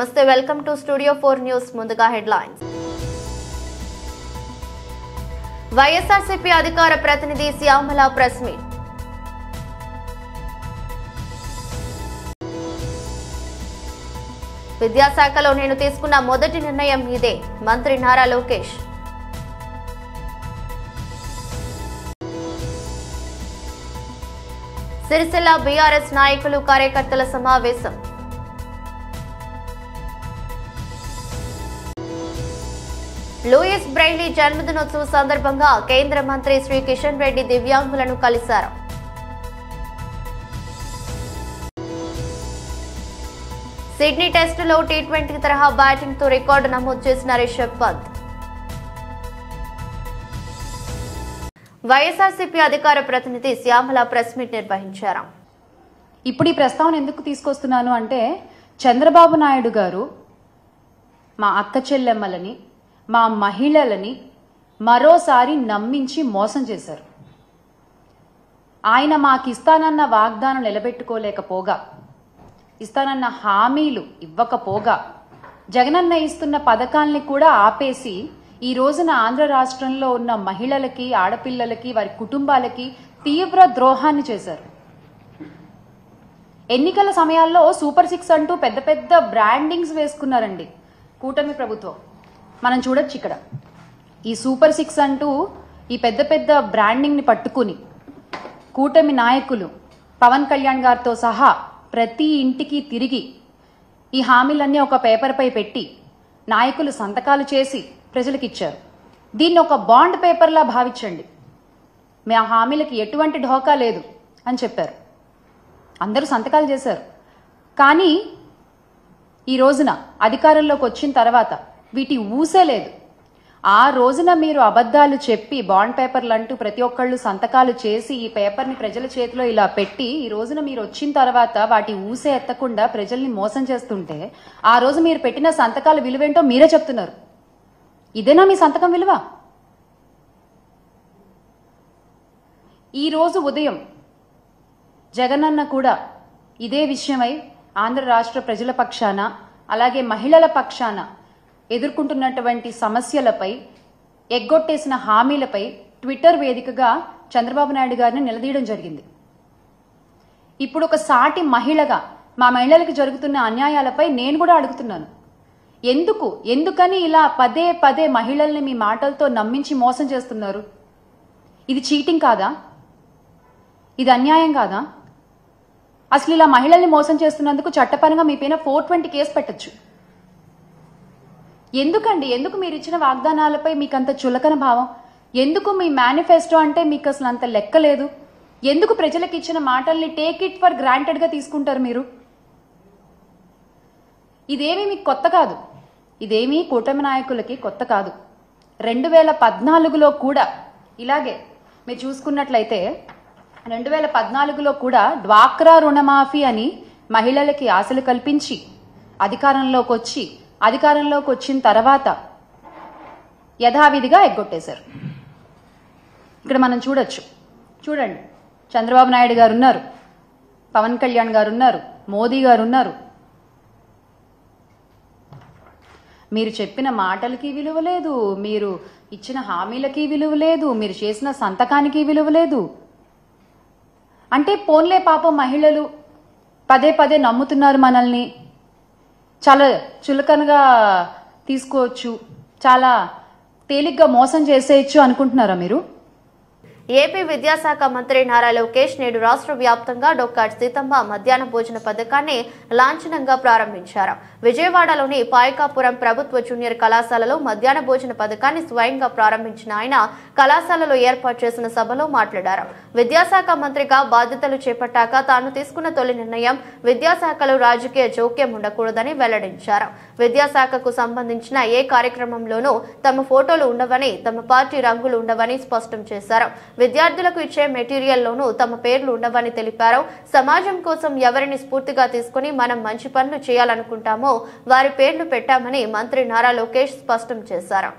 నమస్తే, welcome to studio 4 news. ముందుగా headlines. YSRCP అధికార ప్రతినిధి శ్యామల ప్రెస్ మీట్. విద్యాశాఖలో నేను తీసుకున్న మొదటి నిర్ణయం ఇదే, మంత్రి నారా లోకేష్. సిరిసిల్ల బీఆర్ఎస్ నాయకులు కార్యకర్తల సమావేశం. లూయిస్ బ్రెయిలీ జన్మదినోత్సవ సందర్భంగా కేంద్ర మంత్రి శ్రీ కిషన్ రెడ్డి దివ్యాంగులను కలిశారు. సిడ్నీ టెస్టులో టీ20 తరహా బ్యాటింగ్ తో రికార్డు నమోదు చేసిన రిషబ్ పంత్. వైఎస్ఆర్సీపీ అధికార ప్రతినిధి శ్యామల ప్రెస్ మీట్ నిర్వహించారు. ఇప్పుడు ఈ ప్రస్తావన ఎందుకు తీసుకొస్తున్నాను అంటే, చంద్రబాబు నాయుడు గారు మా అక్క చెల్లెమ్మలని, మా మహిళలని మరోసారి నమ్మించి మోసం చేశారు. ఆయన మాకిస్తానన్న వాగ్దానం నిలబెట్టుకోలేకపోగా, ఇస్తానన్న హామీలు ఇవ్వకపోగా, జగనన్న ఇస్తున్న పథకాల్ని కూడా ఆపేసి ఈ రోజున ఆంధ్ర రాష్ట్రంలో ఉన్న మహిళలకి, ఆడపిల్లలకి, వారి కుటుంబాలకి తీవ్ర ద్రోహాన్ని చేశారు. ఎన్నికల సమయాల్లో సూపర్ 6 అంటూ పెద్ద పెద్ద బ్రాండింగ్స్ వేసుకున్నారండి కూటమి ప్రభుత్వం. మనం చూడొచ్చు ఇక్కడ ఈ సూపర్ 6 అంటూ ఈ పెద్ద పెద్ద బ్రాండింగ్ ని పట్టుకుని కూటమి నాయకులు పవన్ కళ్యాణ్ గారితో సహా ప్రతి ఇంటికి తిరిగి ఈ హామీలన్నీ ఒక పేపర్ పై పెట్టి నాయకులు సంతకాలు చేసి ప్రజలకు ఇచ్చారు. దీన్ని ఒక బాండ్ పేపర్లా భావించండి, మీ ఆ హామీలకి ఎటువంటి ఢోకా లేదు అని చెప్పారు. అందరూ సంతకాలు చేశారు. కానీ ఈ రోజున అధికారంలోకి వచ్చిన తర్వాత వీటి ఊసే లేదు. ఆ రోజున మీరు అబద్ధాలు చెప్పి బాండ్ పేపర్లు అంటూ ప్రతి ఒక్కళ్ళు సంతకాలు చేసి ఈ పేపర్ని ప్రజల చేతిలో ఇలా పెట్టి ఈ రోజున మీరు వచ్చిన తర్వాత వాటి ఊసే ఎత్తకుండా ప్రజల్ని మోసం చేస్తుంటే, ఆ రోజు మీరు పెట్టిన సంతకాల విలువేంటో మీరే చెప్తున్నారు. ఇదేనా మీ సంతకం విలువ? ఈ రోజు ఉదయం జగనన్న కూడా ఇదే విషయమై ఆంధ్ర రాష్ట్ర ప్రజల పక్షాన, అలాగే మహిళల పక్షాన ఎదుర్కొంటున్నటువంటి సమస్యలపై, ఎగ్గొట్టేసిన హామీలపై ట్విట్టర్ వేదికగా చంద్రబాబు నాయుడు గారిని నిలదీయడం జరిగింది. ఇప్పుడు ఒక సాటి మహిళగా మా మహిళలకు జరుగుతున్న అన్యాయాలపై నేను కూడా అడుగుతున్నాను. ఎందుకని ఇలా పదే పదే మహిళల్ని మీ మాటలతో నమ్మించి మోసం చేస్తున్నారు? ఇది చీటింగ్ కాదా? ఇది అన్యాయం కాదా? అసలు ఇలా మహిళల్ని మోసం చేస్తున్నందుకు చట్టపరంగా మీ పైన 420 కేసు పెట్టచ్చు. ఎందుకు మీరు ఇచ్చిన వాగ్దానాలపై మీకు అంత చులకన భావం? ఎందుకు మీ మేనిఫెస్టో అంటే మీకు అసలు అంత లెక్క లేదు? ఎందుకు ప్రజలకు ఇచ్చిన మాటల్ని టేక్ ఇట్ ఫర్ గ్రాంటెడ్ గా తీసుకుంటారు మీరు? ఇదేమీ మీకు కొత్త కాదు, ఇదేమీ కూటమి నాయకులకి కొత్త కాదు. 2014లో కూడా ఇలాగే మీరు చూసుకున్నట్లయితే 2014లో కూడా డ్వాక్రా రుణమాఫీ అని మహిళలకి ఆశలు కల్పించి అధికారంలోకి వచ్చిన తర్వాత యథావిధిగా ఎగ్గొట్టేశారు. ఇక్కడ మనం చూడండి, చంద్రబాబు నాయుడు గారు ఉన్నారు, పవన్ కళ్యాణ్ గారు ఉన్నారు, మోదీ గారు ఉన్నారు. మీరు చెప్పిన మాటలకి విలువ లేదు, మీరు ఇచ్చిన హామీలకి విలువ లేదు, మీరు చేసిన సంతకానికి విలువ లేదు. అంటే పోన్లే పాపం మహిళలు పదే పదే నమ్ముతున్నారు మనల్ని, చాలా చులకనగా తీసుకోవచ్చు, చాలా తేలిగ్గా మోసం చేసేయచ్చు అనుకుంటున్నారా మీరు? ఏపీ విద్యాశాఖ మంత్రి నారా లోకేష్ నేడు రాష్ట్ర వ్యాప్తంగా డొక్కాడ్ సీతమ్మ మధ్యాహ్న భోజన పథకాన్ని లాంఛనంగా ప్రారంభించారు. విజయవాడలోని పాయకాపురం ప్రభుత్వ జూనియర్ కళాశాలలో మధ్యాహ్న భోజన పథకాన్ని స్వయంగా ప్రారంభించిన ఆయన కళాశాలలో ఏర్పాటు చేసిన సభలో మాట్లాడారు. విద్యాశాఖ మంత్రిగా బాధ్యతలు చేపట్టాక తాను తీసుకున్న తొలి నిర్ణయం విద్యాశాఖలో రాజకీయ జోక్యం ఉండకూడదని వెల్లడించారు. విద్యాశాఖకు సంబంధించిన ఏ కార్యక్రమంలోనూ తమ ఫోటోలు ఉండవని, తమ పార్టీ రంగులు ఉండవని స్పష్టం చేశారు. విద్యార్థులకు ఇచ్చే మెటీరియల్లోనూ తమ పేర్లు ఉండవని తెలిపారు. సమాజం కోసం ఎవరిని స్ఫూర్తిగా తీసుకుని మనం మంచి పనులు చేయాలనుకుంటామో వారి పేర్లు పెట్టామని మంత్రి నారా లోకేష్ స్పష్టం చేశారు.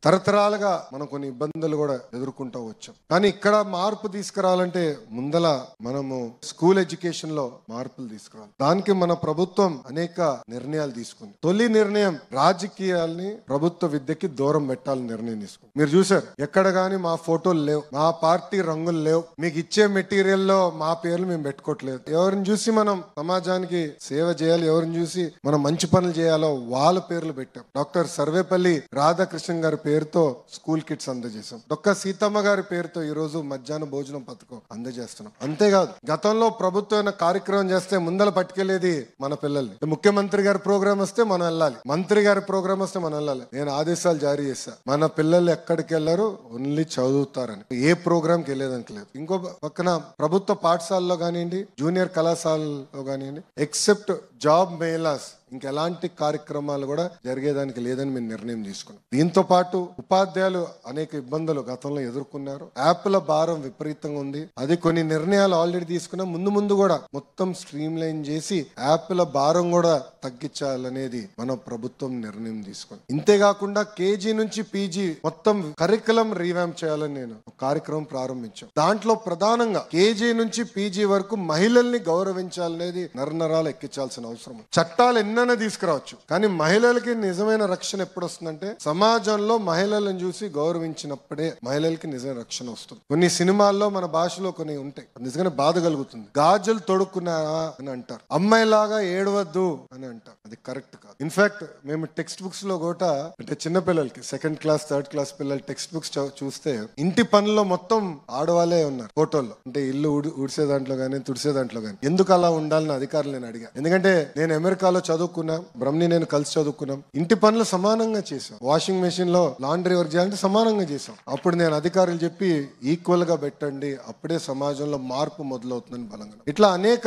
తరతరాలుగా మనం కొన్ని ఇబ్బందులు కూడా ఎదుర్కొంటూ వచ్చాం. కానీ ఇక్కడ మార్పు తీసుకురావాలంటే ముందల మనము స్కూల్ ఎడ్యుకేషన్ లో మార్పులు తీసుకురావాలి. దానికి మన ప్రభుత్వం అనేక నిర్ణయాలు తీసుకుంది. తొలి నిర్ణయం రాజకీయాల్ని ప్రభుత్వ విద్యకి దూరం పెట్టాలని నిర్ణయం తీసుకుంది. మీరు చూసారు, ఎక్కడ గానీ మా ఫోటోలు లేవు, మా పార్టీ రంగులు లేవు, మీకు ఇచ్చే మెటీరియల్ లో మా పేర్లు మేము పెట్టుకోవట్లేదు. ఎవరిని చూసి మనం సమాజానికి సేవ చేయాలి, ఎవరిని చూసి మనం మంచి పనులు చేయాలో వాళ్ళ పేర్లు పెట్టాం. డాక్టర్ సర్వేపల్లి రాధాకృష్ణ గారి పేరుతో స్కూల్ కిట్స్ అందజేసాం. డాక్టర్ సీతమ్మ గారి పేరుతో ఈ రోజు మధ్యాహ్న భోజనం పథకం అందజేస్తున్నాం. అంతేకాదు, గతంలో ప్రభుత్వం కార్యక్రమం చేస్తే ముందల పట్టుకెళ్లేది మన పిల్లల్ని. ముఖ్యమంత్రి గారి ప్రోగ్రామ్ వస్తే మనం వెళ్ళాలి, మంత్రి గారి ప్రోగ్రామ్ వస్తే మనం వెళ్ళాలి. నేను ఆదేశాలు జారీ చేశా, మన పిల్లలు ఎక్కడికి వెళ్ళారు, ఓన్లీ చదువుతారని. ఏ ప్రోగ్రామ్ కి వెళ్ళేదానికి లేదు. ఇంకో పక్కన ప్రభుత్వ పాఠశాలలో కానివ్వండి, జూనియర్ కళాశాలలో కానివ్వండి, ఎక్సెప్ట్ జాబ్ మేళాస్ ఇంకెలాంటి కార్యక్రమాలు కూడా జరిగేదానికి లేదని మేము నిర్ణయం తీసుకున్నాం. దీంతో పాటు ఉపాధ్యాయులు అనేక ఇబ్బందులు గతంలో ఎదుర్కొన్నారు. యాప్ల భారం విపరీతంగా ఉంది. అది కొన్ని నిర్ణయాలు ఆల్రెడీ తీసుకున్నాం. ముందు కూడా మొత్తం స్ట్రీమ్ లైన్ చేసి యాప్ల భారం కూడా తగ్గించాలనేది మన ప్రభుత్వం నిర్ణయం తీసుకుంది. ఇంతేకాకుండా కేజీ నుంచి పీజీ మొత్తం కరికులం రీవ్యాంప్ చేయాలని నేను ఒక కార్యక్రమం ప్రారంభించాం. దాంట్లో ప్రధానంగా కేజీ నుంచి పీజీ వరకు మహిళల్ని గౌరవించాలనేది నరనరాలు ఎక్కించాల్సిన అవసరం. చట్టాలు ఎన్నైనా తీసుకురావచ్చు, కానీ మహిళలకి నిజమైన రక్షణ ఎప్పుడు వస్తుందంటే సమాజంలో మహిళలను చూసి గౌరవించినప్పుడే మహిళలకి నిజమైన రక్షణ వస్తుంది. కొన్ని సినిమాల్లో మన భాషలో కొన్ని ఉంటాయి, నిజంగానే బాధ కలుగుతుంది. గాజులు తొడుక్కున్నారా అని అంటారు, అమ్మాయిలాగా ఏడవద్దు అని అంటారు. అది కరెక్ట్ కాదు. ఇన్ఫాక్ట్ మేము టెక్స్ట్ బుక్స్ లో కూడా అంటే చిన్న పిల్లలకి 2nd క్లాస్ 3rd క్లాస్ పిల్లలు టెక్స్ట్ బుక్స్ చూస్తే ఇంటి పనుల్లో మొత్తం ఆడవాళ్ళే ఉన్నారు ఫోటోల్లో. అంటే ఇల్లు ఊడ్చే దాంట్లో గానీ తుడిసే దాంట్లో గానీ. ఎందుకు అలా ఉండాలని అధికారులు నేను అడిగా. ఎందుకంటే నేను అమెరికాలో చదువుకున్నా, బ్రహ్మని నేను కలిసి చదువుకున్నాం. ఇంటి పనులు సమానంగా చేసాం. వాషింగ్ మెషిన్ లో లాండ్రీ వర్క్ చేయాలంటే సమానంగా చేసాం. అప్పుడు నేను అధికారులు చెప్పి ఈక్వల్ గా పెట్టండి, అప్పుడే సమాజంలో మార్పు మొదలవుతుందని బలంగా. ఇట్లా అనేక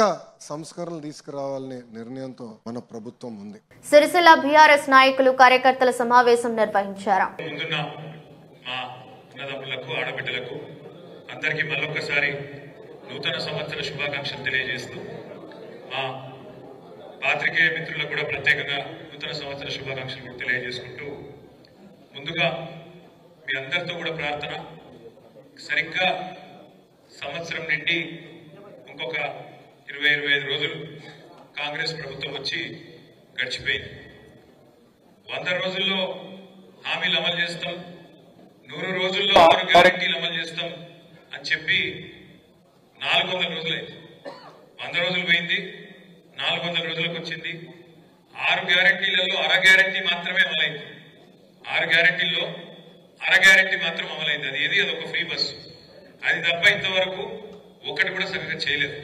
సంస్కరణలు తీసుకురావాలనే నిర్ణయంతో మన ప్రభుత్వం ఉంది. సిరిసిల్ల బీఆర్ఎస్ నాయకులు కార్యకర్తల సమావేశం నిర్వహించారు. ఆడబిడ్డలకు అందరికీ మరొకసారి నూతన సంవత్సర శుభాకాంక్షలు తెలియజేస్తూ, మా పాత్రికేయ మిత్రులకు కూడా ప్రత్యేకంగా నూతన సంవత్సర శుభాకాంక్షలు కూడా తెలియజేసుకుంటూ, ముందుగా మీ అందరితో కూడా ప్రార్థన, సరిగ్గా సంవత్సరం నుండి ఇంకొక 20-25 రోజులు కాంగ్రెస్ ప్రభుత్వం వచ్చి గడిచిపోయింది. 100 రోజుల్లో హామీలు అమలు చేస్తాం, 100 రోజుల్లో 6 గ్యారెంటీలు అమలు చేస్తాం అని చెప్పి 400 రోజులైంది. 100 రోజులు పోయింది, 400 రోజులకు వచ్చింది. 6 గ్యారెంటీలలో అర గ్యారెంటీ మాత్రమే అమలైంది. 6 గ్యారెంటీల్లో అర గ్యారెంటీ మాత్రం అమలైంది. అది ఏది, అదొక ఫ్రీ బస్సు. అది తప్ప ఇంతవరకు ఒకటి కూడా సరిగ్గా చేయలేదు.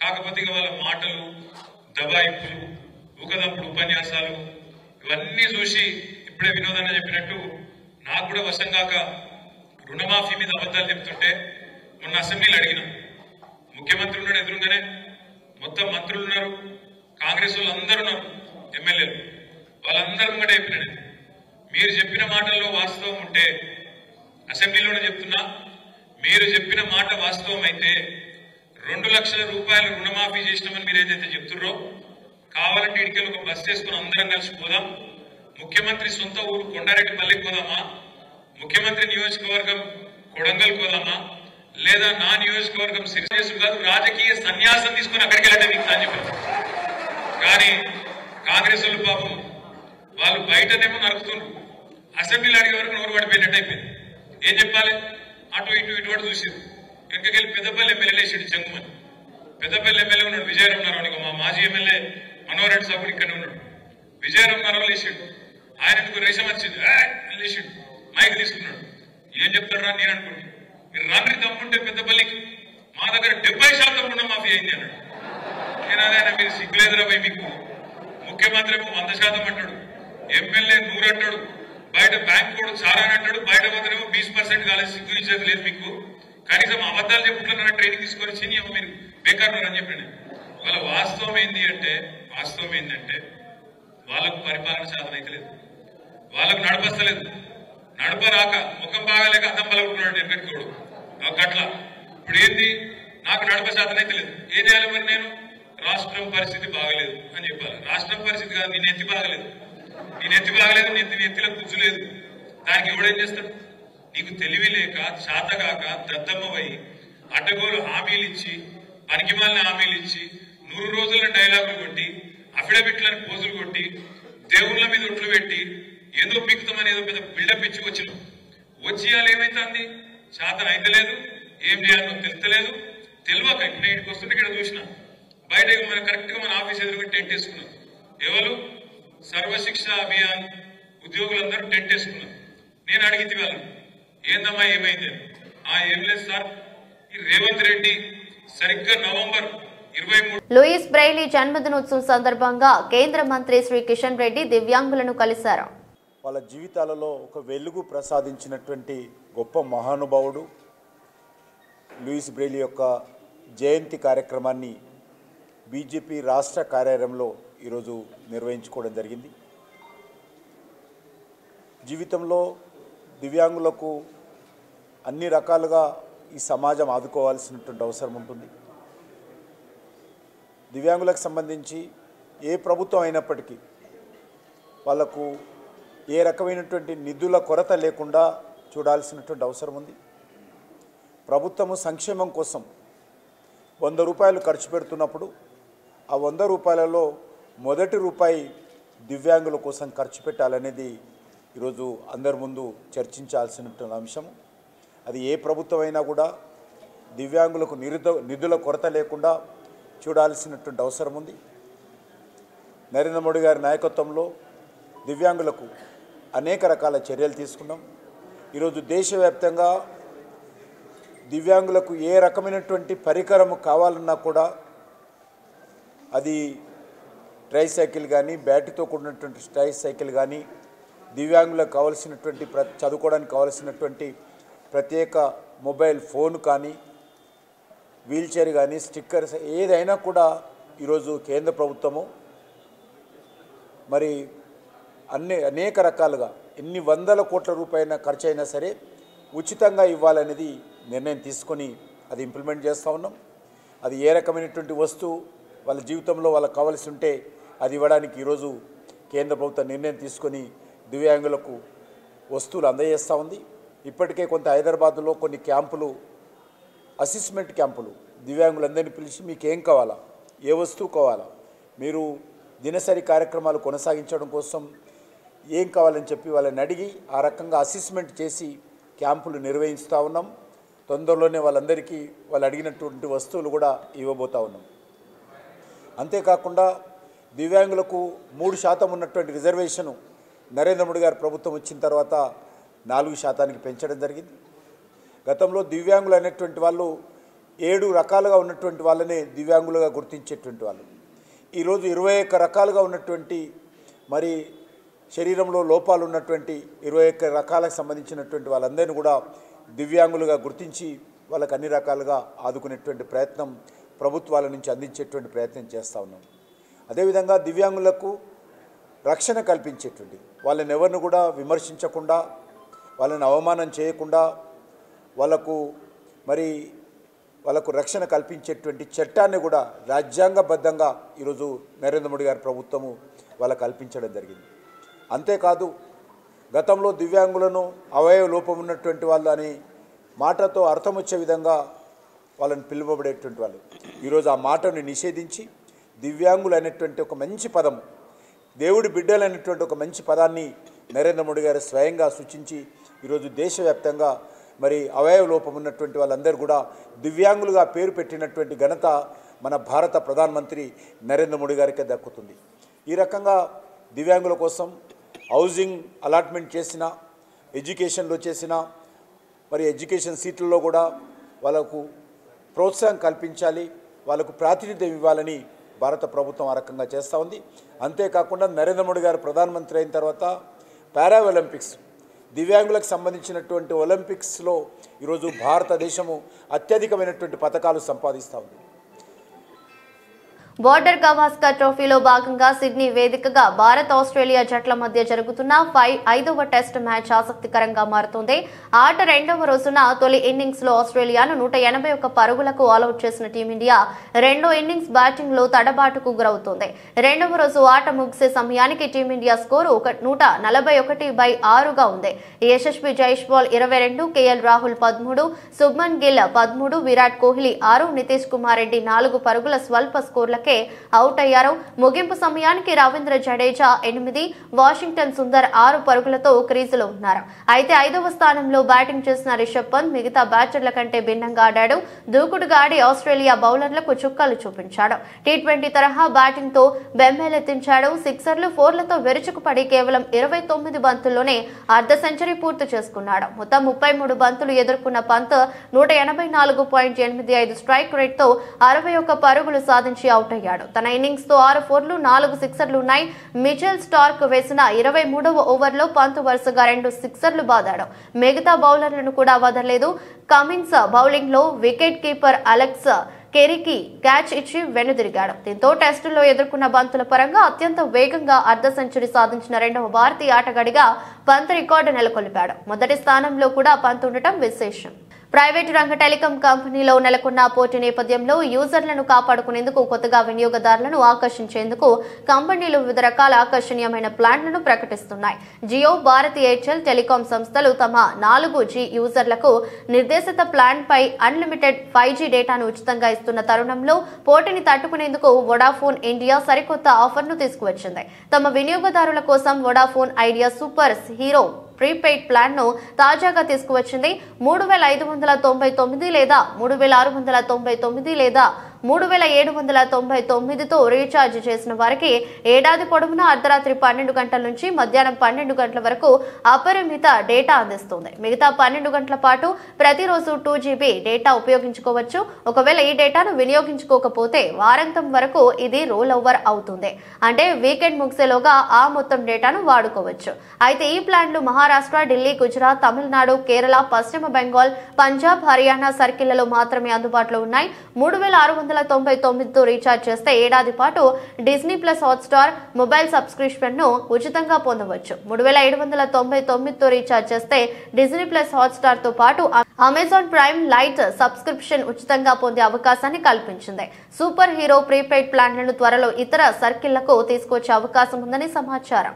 కాకపోతే ఇక వాళ్ళ మాటలు, దబాయింపులు, ఊకదంపుడు ఉపన్యాసాలు ఇవన్నీ చూసి ఇప్పుడే వినోదన్న చెప్పినట్టు నాకు కూడా వశం కాక రుణమాఫీ మీద అబద్ధాలు చెప్తుంటే మొన్న అసెంబ్లీలో అడిగిన, ముఖ్యమంత్రి ఉన్నాడు ఎదురుగానే, మొత్తం మంత్రులు ఉన్నారు, కాంగ్రెస్ వాళ్ళు అందరూ ఉన్నారు, ఎమ్మెల్యేలు, వాళ్ళందరూ ముంగట చెప్పినాడు, మీరు చెప్పిన మాటల్లో వాస్తవం ఉంటే, అసెంబ్లీలోనే చెప్తున్నా, మీరు చెప్పిన మాట వాస్తవం అయితే 2 లక్షల రూపాయలు రుణమాఫీ చేసినామని మీరు ఏదైతే చెప్తున్నారో, కావాలంటే ఇడికెళ్ళి ఒక బస్ చేసుకుని అందరం కలిసి పోదాం, ముఖ్యమంత్రి సొంత ఊరు కొండారెడ్డిపల్లికి పోదామా, ముఖ్యమంత్రి నియోజకవర్గం కొడంగల్ పోదామా, లేదా నా నియోజకవర్గం సిరిసిల్ల కాదు రాజకీయ సన్యాసం తీసుకుని అక్కడికి వెళ్ళండి మీకు అని చెప్పారు. కానీ కాంగ్రెస్ వాళ్ళు పాపం వాళ్ళు బయటనేమో నరుకుతుండ్రు, అసెంబ్లీలో అడిగే వరకు నోరు పడిపోయినట్టు అయిపోయింది. ఏం చెప్పాలి, అటు ఇటు ఇటువంటి చూసారు. వెనకకెళ్ళి పెద్దపల్లి ఎమ్మెల్యే లేచాడు జంగుమని. పెద్దపల్లి ఎమ్మెల్యే ఉన్నాడు విజయరామరావు అని, మా మాజీ ఎమ్మెల్యే మనోహర్ రెడ్డి సాబుడు ఇక్కడ ఉన్నాడు. విజయరామరావు లేచాడు, ఆయనకు రేషం వచ్చింది, లేచాడు, మైక్ తీసుకున్నాడు. ఏం చెప్తాడా నేను అనుకుంటున్నాను, మీరు రాత్రి తమ్ముంటే పెద్దపల్లికి మా దగ్గర 70% రుణమాఫీ అయింది అన్నాడు. నేను అదే, మీరు సిగ్గులేదురా పోయి, మీకు ముఖ్యమంత్రి 100% అంటాడు, ఎమ్మెల్యే 100 అంటాడు, బయట బ్యాంక్ కూడా చాలా అంటాడు, బయట పోతేనేమో 20% కాలేదు, సిగ్గు ఇచ్చేది లేదు మీకు, కనీసం అబద్ధాలు చెప్పుకుంటున్నారా ట్రైనింగ్ తీసుకొని చిన్న మీరు బేకారున్నారని చెప్పండి. వాళ్ళ వాస్తవం ఏంటంటే వాళ్ళకు పరిపాలన సాధన అయితే లేదు, వాళ్ళకు నడపస్తలేదు, నడపరాక ముఖం బాగాలేక అద్దం పలుకుంటున్నాడు ఎక్కడికోడు గట్ల. ఇప్పుడు ఏంది, నాకు నడప సాధన అయితే లేదు, ఏం చేయాలి మరి నేను, రాష్ట్రం పరిస్థితి బాగలేదు అని చెప్పాలి. రాష్ట్రం పరిస్థితి కాదు, నీ నెత్తి బాగలేదు, నీ నెత్తి బాగలేదు, నెత్తిలో కూర్చోలేదు, దానికి ఎవడేం చేస్తాడు? నీకు తెలివి లేక శాతగాక దద్దమ్మవై అడ్డగోలు హామీలు ఇచ్చి పనికిమాలిన హామీలు ఇచ్చి 100 రోజుల డైలాగులు కొట్టి అఫిడవిట్లను పోజులు కొట్టి దేవుళ్ళ మీద ఒట్లు పెట్టి ఏదో పీకుతామని ఏదో పెద్ద బిల్డప్ ఇచ్చి వచ్చినాం. వచ్చి ఇవాళ ఏమైతుంది? శాతం అయితే లేదు, ఏం చేయాలో తెలుస్తలేదు. తెలియక ఇప్పుడు ఇంటికి వస్తుంటే ఇక్కడ చూసిన బయట మన కరెక్ట్ గా మన ఆఫీస్ ఎదురుగా టెంట్ వేసుకున్నాం. ఎవరు? సర్వశిక్ష అభియాన్ ఉద్యోగులందరూ టెంట్ వేసుకున్నారు. నేను అడిగితే వాళ్ళు ఏందమ్మా ఏమైంది? ఏం లేదు సార్, ఈ రేవంత్ రెడ్డి సరిగ్గా నవంబర్ 23 లూయిస్ బ్రెయిలీ జన్మదినోత్సవం సందర్భంగా కేంద్ర మంత్రి శ్రీ కిషన్ రెడ్డి దివ్యాంగులను కలిశారు. వాళ్ళ జీవితాలలో ఒక వెలుగు ప్రసాదించినటువంటి గొప్ప మహానుభావుడు లూయిస్ బ్రెయిలీ యొక్క జయంతి కార్యక్రమాన్ని బీజేపీ రాష్ట్ర కార్యాలయంలో ఈరోజు నిర్వహించుకోవడం జరిగింది. జీవితంలో దివ్యాంగులకు అన్ని రకాలుగా ఈ సమాజం ఆదుకోవాల్సినటువంటి అవసరం ఉంటుంది. దివ్యాంగులకు సంబంధించి ఏ ప్రభుత్వం అయినప్పటికీ వాళ్లకు ఏ రకమైనటువంటి నిధుల కొరత లేకుండా చూడాల్సినటువంటి అవసరం ఉంది. ప్రభుత్వము సంక్షేమం కోసం 100 రూపాయలు ఖర్చు పెడుతున్నప్పుడు ఆ 100 రూపాయలలో మొదటి రూపాయి దివ్యాంగుల కోసం ఖర్చు పెట్టాలనేది ఈరోజు అందరి ముందు చర్చించాల్సినటువంటి అంశం. అది ఏ ప్రభుత్వం అయినా కూడా దివ్యాంగులకు నిధుల కొరత లేకుండా చూడాల్సినటువంటి అవసరం ఉంది. నరేంద్ర మోడీ గారి నాయకత్వంలో దివ్యాంగులకు అనేక రకాల చర్యలు తీసుకున్నాం. ఈరోజు దేశవ్యాప్తంగా దివ్యాంగులకు ఏ రకమైనటువంటి పరికరం కావాలన్నా కూడా అది ట్రైసైకిల్ కానీ, బ్యాటరీతో కూడినటువంటి ట్రైసైకిల్ కానీ, దివ్యాంగులకు కావాల్సినటువంటి చదువుకోవడానికి కావాల్సినటువంటి ప్రత్యేక మొబైల్ ఫోన్ కానీ, వీల్ చైర్ కానీ, స్టిక్కర్స్ ఏదైనా కూడా ఈరోజు కేంద్ర ప్రభుత్వము మరి అనేక రకాలుగా ఎన్ని వందల కోట్ల రూపాయల ఖర్చు అయినా సరే ఉచితంగా ఇవ్వాలనేది నిర్ణయం తీసుకొని అది ఇంప్లిమెంట్ చేస్తూ ఉన్నాం. అది ఏ రకమైనటువంటి వస్తువు వాళ్ళ జీవితంలో వాళ్ళకి కావాల్సి ఉంటే అది ఇవ్వడానికి ఈరోజు కేంద్ర ప్రభుత్వం నిర్ణయం తీసుకొని దివ్యాంగులకు వస్తువులు అందజేస్తూ ఉంది. ఇప్పటికే కొంత హైదరాబాద్లో కొన్ని క్యాంపులు, అసెస్మెంట్ క్యాంపులు దివ్యాంగులందరినీ పిలిచి మీకు ఏం కావాలా, ఏ వస్తువు కావాలా, మీరు దినసరి కార్యక్రమాలు కొనసాగించడం కోసం ఏం కావాలని చెప్పి వాళ్ళని అడిగి ఆ రకంగా అసెస్మెంట్ చేసి క్యాంపులు నిర్వహిస్తూ ఉన్నాం. తొందరలోనే వాళ్ళందరికీ వాళ్ళు అడిగినటువంటి వస్తువులు కూడా ఇవ్వబోతూ ఉన్నాం. అంతేకాకుండా దివ్యాంగులకు 3% ఉన్నటువంటి రిజర్వేషను నరేంద్ర మోడీ గారి ప్రభుత్వం వచ్చిన తర్వాత 4% పెంచడం జరిగింది. గతంలో దివ్యాంగులు అనేటువంటి వాళ్ళు 7 రకాలుగా ఉన్నటువంటి వాళ్ళనే దివ్యాంగులుగా గుర్తించేటువంటి వాళ్ళు. ఈరోజు 21 రకాలుగా ఉన్నటువంటి మరి శరీరంలో లోపాలు ఉన్నటువంటి 21 రకాలకు సంబంధించినటువంటి వాళ్ళందరినీ కూడా దివ్యాంగులుగా గుర్తించి వాళ్ళకు అన్ని రకాలుగా ఆదుకునేటువంటి ప్రయత్నం ప్రభుత్వాల నుంచి అందించేటువంటి ప్రయత్నం చేస్తూ ఉన్నాం. అదేవిధంగా దివ్యాంగులకు రక్షణ కల్పించేటువంటి వాళ్ళని ఎవరిని కూడా విమర్శించకుండా, వాళ్ళని అవమానం చేయకుండా వాళ్ళకు రక్షణ కల్పించేటువంటి చట్టాన్ని కూడా రాజ్యాంగబద్ధంగా ఈరోజు నరేంద్ర మోడీ గారి ప్రభుత్వము వాళ్ళకు కల్పించడం జరిగింది. అంతేకాదు గతంలో దివ్యాంగులను అవయవ లోపం ఉన్నటువంటి వాళ్ళు అని మాటతో అర్థం వచ్చే విధంగా వాళ్ళని పిలువబడేటువంటి వాళ్ళు ఈరోజు ఆ మాటను నిషేధించి దివ్యాంగులు అనేటువంటి ఒక మంచి పదం, దేవుడి బిడ్డలు అనేటువంటి ఒక మంచి పదాన్ని నరేంద్ర మోడీ గారు స్వయంగా సూచించి ఈరోజు దేశవ్యాప్తంగా మరి అవయవ లోపం ఉన్నటువంటి వాళ్ళందరూ కూడా దివ్యాంగులుగా పేరు పెట్టినటువంటి ఘనత మన భారత ప్రధానమంత్రి నరేంద్ర మోడీ గారికే దక్కుతుంది. ఈ రకంగా దివ్యాంగుల కోసం హౌసింగ్ అలాట్మెంట్ చేసిన, ఎడ్యుకేషన్లో చేసిన, మరి ఎడ్యుకేషన్ సీట్లలో కూడా వాళ్ళకు ప్రోత్సాహం కల్పించాలి, వాళ్ళకు ప్రాతినిధ్యం ఇవ్వాలని భారత ప్రభుత్వం ఆ రకంగా చేస్తూ ఉంది. అంతేకాకుండా నరేంద్ర మోడీ గారు ప్రధానమంత్రి అయిన తర్వాత పారా ఒలింపిక్స్, దివ్యాంగులకు సంబంధించినటువంటి ఒలింపిక్స్లో ఈరోజు భారతదేశము అత్యధికమైనటువంటి పథకాలు సంపాదిస్తూ ఉంది. బోర్డర్ గవాస్కర్ ట్రోఫీలో భాగంగా సిడ్నీ వేదికగా భారత్ ఆస్ట్రేలియా జట్ల మధ్య జరుగుతున్న 5వ టెస్ట్ మ్యాచ్ ఆసక్తికరంగా మారుతోంది. ఆట రెండవ రోజున తొలి ఇన్నింగ్స్ లో ఆస్ట్రేలియాను 181 పరుగులకు ఆలౌట్ చేసిన టీమిండియా రెండో ఇన్నింగ్స్ బ్యాటింగ్ లో తడబాటుకు గురవుతోంది. రెండవ రోజు ఆట ముగిసే సమయానికి టీమిండియా స్కోరు 141/6గా ఉంది. యశస్వి జైస్వాల్ 22, కేఎల్ రాహుల్ 13, శుభ్మన్ గిల్ 13, విరాట్ కోహ్లీ 6, నితీష్ కుమార్ రెడ్డి 4 పరుగుల స్వల్ప స్కోర్లకే అవుట్ అయ్యారు. ముగింపు సమయానికి రవీంద్ర జడేజా 8, వాషింగ్టన్ సుందర్ 6 పరుగులతో క్రీజులో ఉన్నారు. అయితే 5వ స్థానంలో బ్యాటింగ్ చేసిన రిషబ్ పంత్ మిగతా బ్యాటర్ల కంటే భిన్నంగా ఆడాడు. దూకుడుగా ఆడి ఆస్ట్రేలియా బౌలర్లకు చుక్కలు చూపించాడు. టీ20 తరహా బ్యాటింగ్ తో బెంబేలెత్తించాడు. సిక్సర్లు, ఫోర్లతో వెరుచుకుపడి కేవలం 29 బంతుల్లోనే అర్ధ సెంచరీ పూర్తి చేసుకున్నాడు. మొత్తం 33 బంతులు ఎదుర్కొన్న పంత్ 184.85 స్ట్రైక్ రేట్ తో 61 పరుగులు సాధించి అవుట్ అయ్యాడు. తన ఇన్నింగ్స్ తో 6 ఫోర్లు, 4 సిక్సర్లు ఉన్నాయి. మిచెల్ స్టార్క్ వేసిన 23వ ఓవర్లో పంత్ వరుసగా 2 సిక్సర్లు బాదాడు. మిగతా బౌలర్లను కూడా వదలలేదు. కమిన్స్ బౌలింగ్ లో వికెట్ కీపర్ అలెక్స్ కెరీకి క్యాచ్ ఇచ్చి వెనుదిరిగాడు. దీంతో టెస్టుల్లో ఎదుర్కొన్న బంతుల పరంగా అత్యంత వేగంగా అర్ధ సెంచరీ సాధించిన రెండవ భారతీయ ఆటగాడిగా పంత్ రికార్డు నెలకొల్పాడు. మొదటి స్థానంలో కూడా పంత్ ఉండటం విశేషం. ప్రైవేటు రంగ టెలికాం కంపెనీలో నెలకొన్న పోటీ నేపథ్యంలో యూజర్లను కాపాడుకునేందుకు కొత్తగా వినియోగదారులను ఆకర్షించేందుకు కంపెనీలు వివిధ రకాల ఆకర్షణీయమైన ప్లాన్లను ప్రకటిస్తున్నాయి. జియో, భారతీ ఎయిర్టెల్ టెలికాం సంస్థలు తమ 4G యూజర్లకు నిర్దేశిత ప్లాన్ పై అన్లిమిటెడ్ 5G డేటాను ఉచితంగా ఇస్తున్న తరుణంలో పోటీని తట్టుకునేందుకు వొడాఫోన్ ఇండియా సరికొత్త ఆఫర్ను తీసుకువచ్చింది. తమ వినియోగదారుల కోసం Vodafone idea super hero prepaid plan ను తాజాగా తీసుకువచ్చింది. 3,599 లేదా 3,699 లేదా 3,799తో రీఛార్జ్ చేసిన వారికి ఏడాది పొడవునా అర్ధరాత్రి 12 గంటల నుంచి మధ్యాహ్నం 12 గంటల వరకు అపరిమిత డేటా అందిస్తుంది. మిగతా 12 గంటల పాటు ప్రతిరోజు 2GB డేటా ఉపయోగించుకోవచ్చు. ఒకవేళ ఈ డేటాను వినియోగించుకోకపోతే వారాంతం వరకు ఇది రోల్ ఓవర్ అవుతుంది. అంటే వీకెండ్ ముగిసేలోగా ఆ మొత్తం డేటాను వాడుకోవచ్చు. అయితే ఈ ప్లాన్లు మహారాష్ట్ర, ఢిల్లీ, గుజరాత్, తమిళనాడు, కేరళ, పశ్చిమ బెంగాల్, పంజాబ్, హర్యానా సర్కిళ్లలో మాత్రమే అందుబాటులో ఉన్నాయి. 3,699తో రీఛార్జ్ చేస్తే ఏడాది పాటు Disney plus Hotstar mobile subscription ను ఉచితంగా పొందవచ్చు. 3,799తో రీఛార్జ్ చేస్తే డిజ్నీ ప్లస్ హాట్స్టార్ తో పాటు అమెజాన్ ప్రైమ్ లైట్ సబ్స్క్రిప్షన్ ఉచితంగా పొందే అవకాశాన్ని కల్పించింది. సూపర్ హీరో ప్రీపెయిడ్ ప్లాన్లను త్వరలో ఇతర సర్కిళ్లకు తీసుకొచ్చే అవకాశం ఉందని సమాచారం.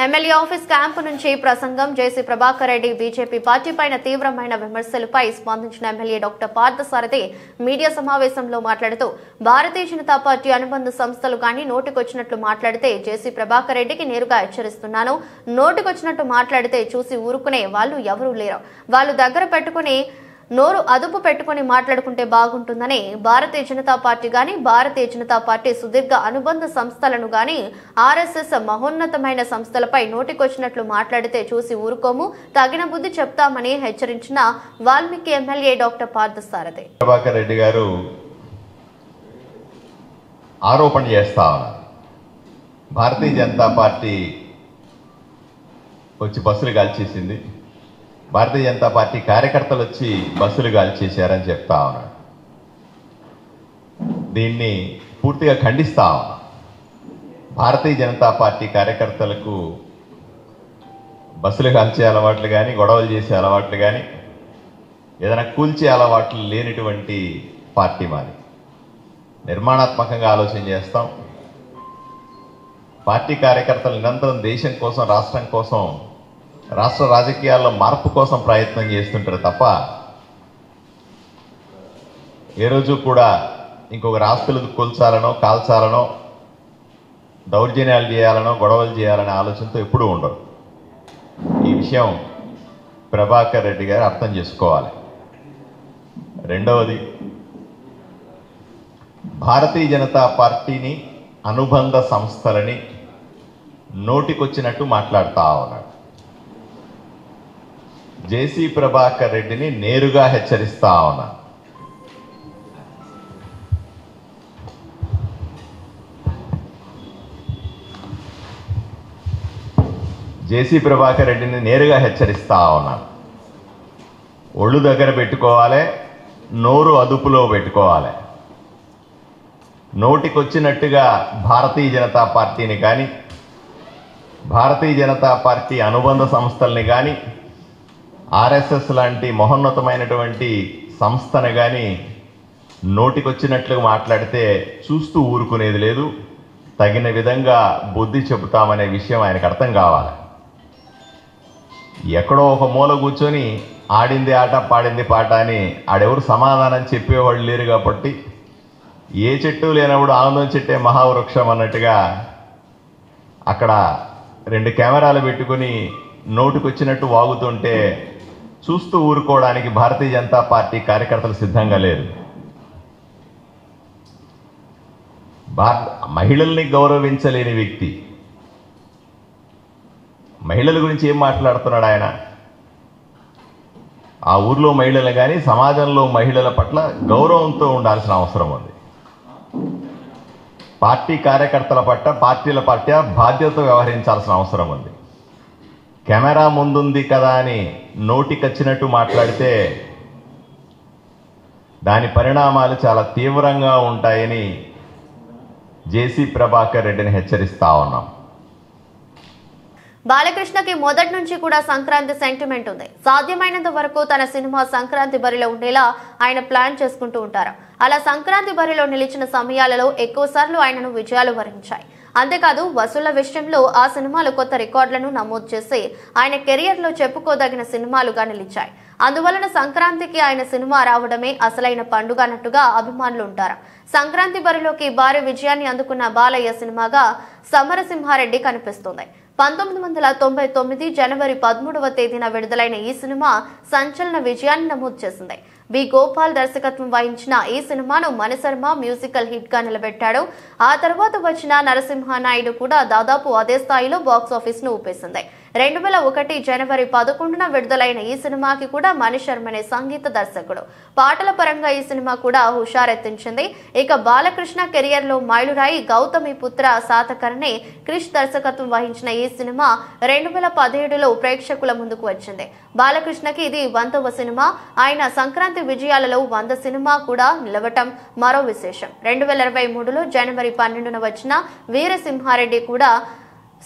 ఎమ్మెల్యే ఆఫీస్ క్యాంపు నుంచి ప్రసంగం. జేసీ ప్రభాకర్ రెడ్డి బీజేపీ పార్టీ పైన తీవ్రమైన విమర్శలపై స్పందించిన ఎమ్మెల్యే డాక్టర్ పార్థసారథి మీడియా సమావేశంలో మాట్లాడుతూ భారతీయ జనతా పార్టీ అనుబంధ సంస్థలు కానీ నోటికొచ్చినట్లు మాట్లాడితే జేసీ ప్రభాకర్ రెడ్డికి నేరుగా హెచ్చరిస్తున్నాను. నోటికొచ్చినట్టు మాట్లాడితే చూసి ఊరుకునే వాళ్ళు ఎవరూ లేరు. వాళ్ళు దగ్గర పెట్టుకుని నోరు అదుపు పెట్టుకుని మాట్లాడుకుంటే బాగుంటుందని భారతీయ జనతా పార్టీ గాని, భారతీయ జనతా పార్టీ సుదీర్ఘ అనుబంధ సంస్థలను గాని, ఆర్ఎస్ఎస్ మహోన్నతమైన సంస్థలపై నోటికొచ్చినట్లు మాట్లాడితే చూసి ఊరుకోము, తగిన బుద్ధి చెప్తామని హెచ్చరించిన వాల్మీకి ఎమ్మెల్యే డాక్టర్ పార్థసారథి. ప్రభాకర్ రెడ్డి గారు ఆరోపణ చేస్తా ఉన్నారు. భారతీయ జనతా పార్టీ వచ్చి బస్సులు కాల్చేసింది, భారతీయ జనతా పార్టీ కార్యకర్తలు వచ్చి బస్సులు కాల్చేశారని చెప్తా ఉన్నాడు. దీన్ని పూర్తిగా ఖండిస్తా ఉన్నా. భారతీయ జనతా పార్టీ కార్యకర్తలకు బస్సులు కాల్చే అలవాట్లు కానీ, గొడవలు చేసే అలవాట్లు కానీ, ఏదైనా కూల్చే అలవాట్లు లేనిటువంటి పార్టీ మాది. నిర్మాణాత్మకంగా ఆలోచన చేస్తాం. పార్టీ కార్యకర్తలు నిరంతరం దేశం కోసం, రాష్ట్రం కోసం, రాష్ట్ర రాజకీయాల్లో మార్పు కోసం ప్రయత్నం చేస్తుంటారు తప్ప ఏ రోజు కూడా ఇంకొక ఆస్తులు కూల్చాలనో, కాల్చాలనో, దౌర్జన్యాలు చేయాలనో, గొడవలు చేయాలనే ఆలోచనతో ఎప్పుడూ ఉండరు. ఈ విషయం ప్రభాకర్ రెడ్డి గారు అర్థం చేసుకోవాలి. రెండవది, భారతీయ జనతా పార్టీని, అనుబంధ సంస్థలని నోటికొచ్చినట్టు మాట్లాడుతూ ఉన్నాడు. జేసీ ప్రభాకర్ రెడ్డిని నేరుగా హెచ్చరిస్తా ఉన్నా. జేసీ ప్రభాకర్ రెడ్డిని నేరుగా హెచ్చరిస్తా ఉన్నా. ఒళ్ళు దగ్గర పెట్టుకోవాలి, నోరు అదుపులో పెట్టుకోవాలి. నోటికొచ్చినట్టుగా భారతీయ జనతా పార్టీని కానీ, భారతీయ జనతా పార్టీ అనుబంధ సంస్థల్ని కానీ, ఆర్ఎస్ఎస్ లాంటి మహోన్నతమైనటువంటి సంస్థను కానీ నోటికొచ్చినట్లుగా మాట్లాడితే చూస్తూ ఊరుకునేది లేదు. తగిన విధంగా బుద్ధి చెబుతామనే విషయం ఆయనకు అర్థం కావాలి. ఎక్కడో ఒక మూల కూర్చొని ఆడింది ఆట పాడింది పాట అని ఆడెవరు సమాధానం చెప్పేవాళ్ళు లేరు కాబట్టి, ఏ చెట్టు లేనప్పుడు ఆనందం చెట్టే మహావృక్షం అన్నట్టుగా అక్కడ 2 కెమెరాలు పెట్టుకుని నోటికొచ్చినట్టు వాగుతుంటే చూస్తూ ఊరుకోవడానికి భారతీయ జనతా పార్టీ కార్యకర్తలు సిద్ధంగా లేరు. మహిళల్ని గౌరవించలేని వ్యక్తి మహిళల గురించి ఏం మాట్లాడుతున్నాడు ఆయన? ఆ ఊర్లో మహిళలు కానీ సమాజంలో మహిళల పట్ల గౌరవంతో ఉండాల్సిన అవసరం ఉంది. పార్టీ కార్యకర్తల పట్ల, పార్టీల పట్ల బాధ్యతతో వ్యవహరించాల్సిన అవసరం ఉంది. కెమెరా ముందుంది కదా అని నోటికొచ్చినట్టు మాట్లాడితే దాని పరిణామాలు చాలా తీవ్రంగా ఉంటాయని జేసీ ప్రభాకర్ రెడ్డిని హెచ్చరిస్తా ఉన్నాం. బాలకృష్ణకి మొదటి నుంచి కూడా సంక్రాంతి సెంటిమెంట్ ఉంది. సాధ్యమైనంత వరకు తన సినిమా సంక్రాంతి బరిలో ఉండేలా ఆయన ప్లాన్ చేసుకుంటూ ఉంటారు. అలా సంక్రాంతి బరిలో నిలిచిన సమయాలలో ఎక్కువసార్లు ఆయనను విజయాలు వరించాయి. అంతేకాదు వసూళ్ల విషయంలో ఆ సినిమాలు కొత్త రికార్డులను నమోదు చేసి ఆయన కెరియర్లో చెప్పుకోదగిన సినిమాలుగా నిలిచాయి. అందువలన సంక్రాంతికి ఆయన సినిమా రావడమే అసలైన పండుగ అన్నట్టుగా అభిమానులు ఉంటారు. సంక్రాంతి బరిలోకి భారీ విజయాన్ని అందుకున్న బాలయ్య సినిమాగా సమరసింహారెడ్డి కనిపిస్తుంది. 1999 జనవరి 13వ తేదీన విడుదలైన ఈ సినిమా సంచలన విజయాన్ని నమోదు చేసింది. బి గోపాల్ దర్శకత్వం వహించిన ఈ సినిమాను మణిశర్మ మ్యూజికల్ హిట్ గా నిలబెట్టాడు. ఆ తర్వాత వచ్చిన నరసింహనాయుడు కూడా దాదాపు అదే స్థాయిలో బాక్సాఫీస్ ను ఊపేసింది. 2001 జనవరి 11న విడుదలైన ఈ సినిమాకి కూడా మణిశర్మనే సంగీత దర్శకుడు. పాటల పరంగా ఈ సినిమా కూడా హుషారెత్తించింది. ఇక బాలకృష్ణ కెరియర్ లో మైలురాయి గౌతమి పుత్ర సాతకర్ణి క్రిష్ దర్శకత్వం వహించిన ఈ సినిమా 2017లో ప్రేక్షకుల ముందుకు వచ్చింది. బాలకృష్ణకి ఇది 100వ సినిమా. ఆయన సంక్రాంతి విజయాలలో 100 సినిమా కూడా నిలవటం మరో విశేషం. 2023లో జనవరి 12న వచ్చిన వీరసింహారెడ్డి కూడా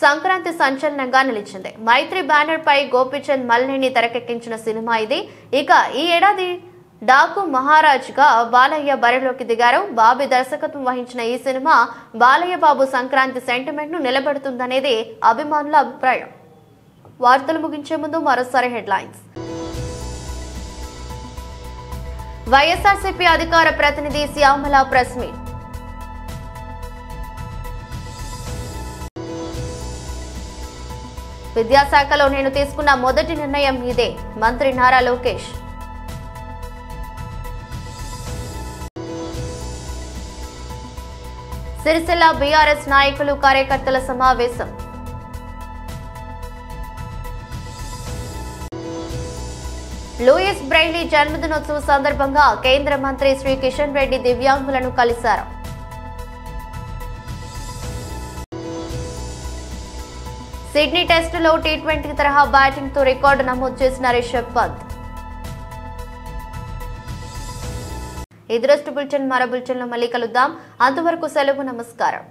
సంక్రాంతి సంచలనంగా నిలిచింది. మైత్రి బ్యానర్ పై గోపిచంద్ మల్నేని తెరకెక్కించిన సినిమా ఇది. ఇక ఈ ఏడాది డాకు మహారాజ్ గా బాలయ్య బరిలోకి దిగారు. బాబీ దర్శకత్వం వహించిన ఈ సినిమా బాలయ్య బాబు సంక్రాంతి సెంటిమెంట్ ను నిలబెడుతుందనేది అభిమానుల అభిప్రాయం. వార్తలు ముగించే ముందు మరోసారి హెడ్లైన్స్. వైఎస్ఆర్సీపీ అధికార ప్రతినిధి శ్యామల ప్రెస్ మీట్. విద్యాశాఖలో నేను తీసుకున్న మొదటి నిర్ణయం ఇదే, మంత్రి నారా లోకేష్. సిరిసిల్ల బీఆర్ఎస్ నాయకులు కార్యకర్తల సమావేశం. లూయిస్ బ్రెయిలీ జన్మదినోత్సవం సందర్భంగా కేంద్ర మంత్రి శ్రీ కిషన్ రెడ్డి దివ్యాంగులను కలిశారు. సిడ్నీ టెస్టులో టీ20 తరహా బ్యాటింగ్ తో రికార్డు నమోదు చేసిన రిషబ్ పంత్. ఈ దృష్టి బులెటిన్ మరో బులెటిన్ లో మళ్ళీ కలుద్దాం. అంతవరకు సెలవు, నమస్కారం.